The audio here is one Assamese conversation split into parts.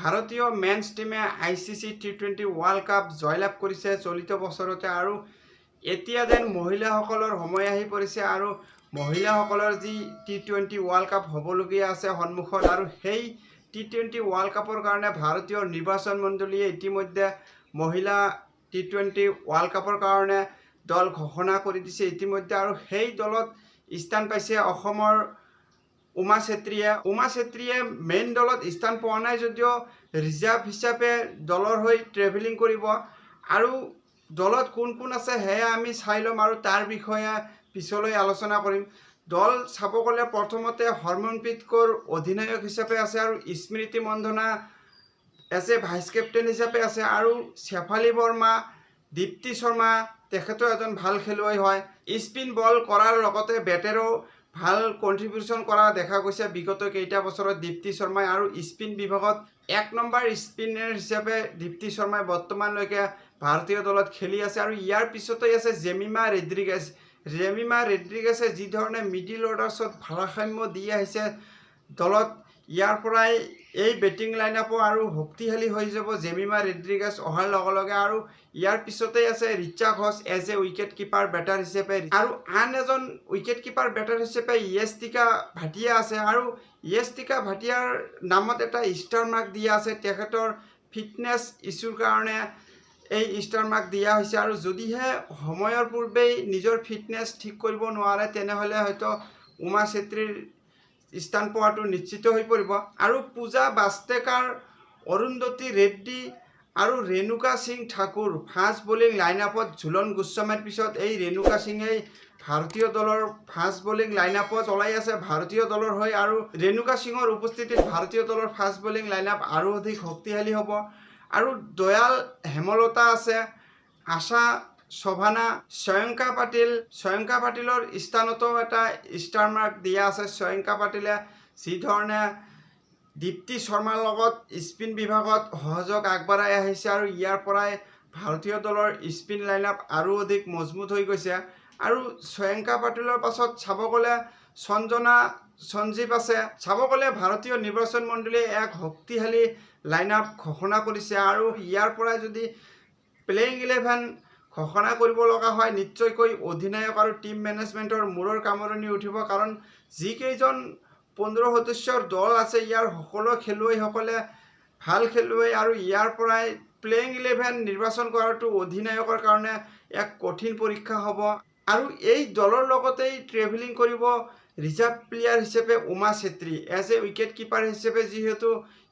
ভাৰতীয় মেন্স টিমে ICC T20 ৱৰ্ল্ড কাপ জয়লাভ কৰিছে চলিত বছৰতে আৰু এতিয়া যেন মহিলাসকলৰ সময় আহি পৰিছে আৰু মহিলাসকলৰ যি T20 ৱৰ্ল্ড কাপ হ'বলগীয়া আছে সন্মুখত আৰু সেই T20 ৱৰ্ল্ড কাপৰ কাৰণে ভাৰতীয় নিৰ্বাচন মণ্ডলীয়ে ইতিমধ্যে মহিলা T20 ৱৰ্ল্ড কাপৰ কাৰণে দল ঘোষণা কৰি দিছে ইতিমধ্যে আৰু সেই দলত স্থান পাইছে অসমৰ উমা চেত্ৰীয়ে মেইন দলত স্থান পোৱা নাই যদিও ৰিজাৰ্ভ হিচাপে দলৰ হৈ ট্ৰেভেলিং কৰিব আৰু দলত কোন কোন আছে সেয়া আমি চাই ল'ম আৰু তাৰ বিষয়ে পিছলৈ আলোচনা কৰিম। দল চাব গ'লে প্ৰথমতে হৰমনপ্ৰীত কৌৰ অধিনায়ক হিচাপে আছে আৰু Smriti Mandhana as a vice captain হিচাপে আছে আৰু শেফালী বৰ্মা দীপ্তি শৰ্মা তেখেতো এজন ভাল খেলুৱৈ হয়। স্পিন বল কৰাৰ লগতে বেটেৰো ভাল কণ্ট্ৰিবিউশ্যন কৰা দেখা গৈছে বিগত কেইটা বছৰত দীপ্তি শৰ্মাই আৰু স্পিন বিভাগত 1 নম্বৰ স্পিনাৰ হিচাপে দীপ্তি শৰ্মাই বৰ্তমানলৈকে ভাৰতীয় দলত খেলি আছে আৰু ইয়াৰ পিছতেই আছে জেমিমা ৰেড্ৰিগেছে যি ধৰণে মিডিল অৰ্ডাৰ্ছত ভাৰসাম্য দি আহিছে দলত ইয়াৰ পৰাই এই বেটিং লাইনআপো আৰু শক্তিশালী হৈ যাব জেমিমা ৰেড্ৰিগেছ অহাৰ লগে লগে আৰু ইয়াৰ পিছতেই আছে Richa Ghosh as a wicket keeper batter হিচাপে আৰু আন এজন উইকেট কিপাৰ বেটাৰ হিচাপে য়েষ্টিকা ভাটিয়া আছে আৰু য়েষ্টিকা ভাটিয়াৰ নামত এটা ষ্টাৰ মাৰ্ক দিয়া আছে তেখেতৰ ফিটনেছ ইছ্যুৰ কাৰণে এই ষ্টাৰ মাৰ্ক দিয়া হৈছে আৰু যদিহে সময়ৰ পূৰ্বেই নিজৰ ফিটনেছ ঠিক কৰিব নোৱাৰে তেনেহ'লে হয়তো উমা চেত্ৰীৰ স্থান পোৱাটো নিশ্চিত হৈ পৰিব আৰু পূজা বাস্তেকাৰ অৰুন্ধতী ৰেড্ডি আৰু ৰেণুকা সিং ঠাকুৰ ফাষ্ট বলিং লাইনআপত ঝুলন গোস্বামীৰ পিছত এই ৰেণুকা সিঙেই ভাৰতীয় দলৰ ফাষ্ট বলিং লাইনআপত ওলাই আছে ভাৰতীয় দলৰ হৈ আৰু ৰেণুকা সিঙৰ উপস্থিতিত ভাৰতীয় দলৰ ফাষ্ট বলিং লাইনআপ আৰু অধিক শক্তিশালী হ'ব আৰু দয়াল হেমলতা আছে আশা শোভানা শ্ৰয়ংকা পাটিলৰ স্থানতো এটা ষ্টাৰ মাৰ্ক দিয়া আছে। শ্ৰয়ংকা পাটিলে যি ধৰণে দীপ্তি শৰ্মাৰ লগত স্পিন বিভাগত সহযোগ আগবঢ়াই আহিছে আৰু ইয়াৰ পৰাই ভাৰতীয় দলৰ স্পিন লাইনআপ আৰু অধিক মজবুত হৈ গৈছে আৰু শ্ৰয়ংকা পাটিলৰ পাছত চাব গ'লে সঞ্জীৱ আছে। চাব গ'লে ভাৰতীয় নিৰ্বাচন মণ্ডলীয়ে এক শক্তিশালী লাইনআপ ঘোষণা কৰিছে আৰু ইয়াৰ পৰাই যদি প্লেইং 11 ঘোষণা কৰিব লগা হয় নিশ্চয়কৈ অধিনায়ক আৰু টিম মেনেজমেণ্টৰ মূৰৰ কামৰণি উঠিব কাৰণ যিকেইজন 15 সদস্যৰ দল আছে ইয়াৰ সকলো খেলুৱৈসকলে ভাল খেলুৱৈ আৰু ইয়াৰ পৰাই প্লেইং 11 নিৰ্বাচন কৰাটো অধিনায়কৰ কাৰণে এক কঠিন পৰীক্ষা হ'ব আৰু এই দলৰ লগতেই ট্ৰেভেলিং কৰিব ৰিজাৰ্ভ প্লেয়াৰ হিচাপে Uma Chetri as a wicket keeper হিচাপে যিহেতু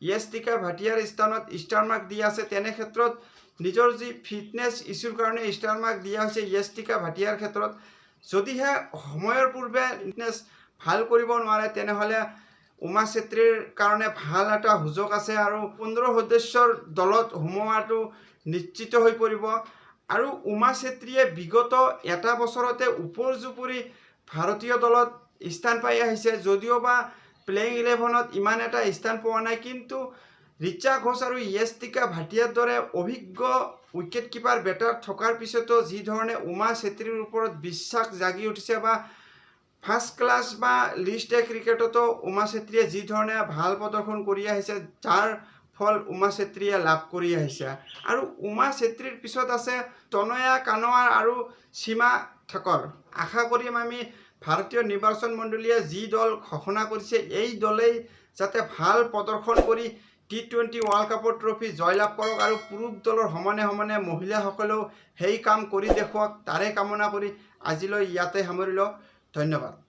য়েষ্টিকা ভাটিয়াৰ স্থানত ষ্টাৰ মাৰ্ক দিয়া আছে তেনে ক্ষেত্ৰত নিজৰ যি ফিটনেছ ইছ্যুৰ কাৰণে ষ্টাৰ মাৰ্ক দিয়া হৈছে য়েষ্টিকা ভাটিয়াৰ ক্ষেত্ৰত যদিহে সময়ৰ পূৰ্বে ফিটনেছ ভাল কৰিব নোৱাৰে তেনেহ'লে উমা চেত্ৰীৰ কাৰণে ভাল এটা সুযোগ আছে আৰু 15 সদস্যৰ দলত সোমোৱাটো নিশ্চিত হৈ পৰিব আৰু উমা চেত্ৰীয়ে বিগত এটা বছৰতে ওপৰ-জুপৰি ভাৰতীয় দলত স্থান পাই আহিছে যদিওবা প্লেইং 11ত ইমান এটা স্থান পোৱা নাই কিন্তু ৰিচা ঘোষ আৰু য়েষ্টিকা ভাটিয়াৰ দৰে অভিজ্ঞ উইকেট কিপাৰ বেটাৰ থকাৰ পিছতো যি ধৰণে উমা চেত্ৰীৰ ওপৰত বিশ্বাস জাগি উঠিছে বা ফাৰ্ষ্ট ক্লাছ বা লিষ্ট এ ক্ৰিকেটতো উমা চেত্ৰীয়ে যি ধৰণে ভাল প্ৰদৰ্শন কৰি আহিছে যাৰ ফল উমা চেত্ৰীয়ে লাভ কৰি আহিছে আৰু উমা চেত্ৰীৰ পিছত আছে তনয়া কানোৱাৰ আৰু সীমা ঠাকৰ। আশা কৰিম আমি ভাৰতীয় নিৰ্বাচন মণ্ডলীয়ে যি দল ঘোষণা কৰিছে এই দলেই যাতে ভাল প্ৰদৰ্শন কৰি T20 ৱৰ্ল্ড কাপৰ ট্ৰফি জয়লাভ কৰক আৰু পুৰুষ দলৰ সমানে মহিলাসকলেও সেই কাম কৰি দেখুৱাওক তাৰে কামনা কৰি আজিলৈ ইয়াতে সামৰিলোঁ। ধন্যবাদ।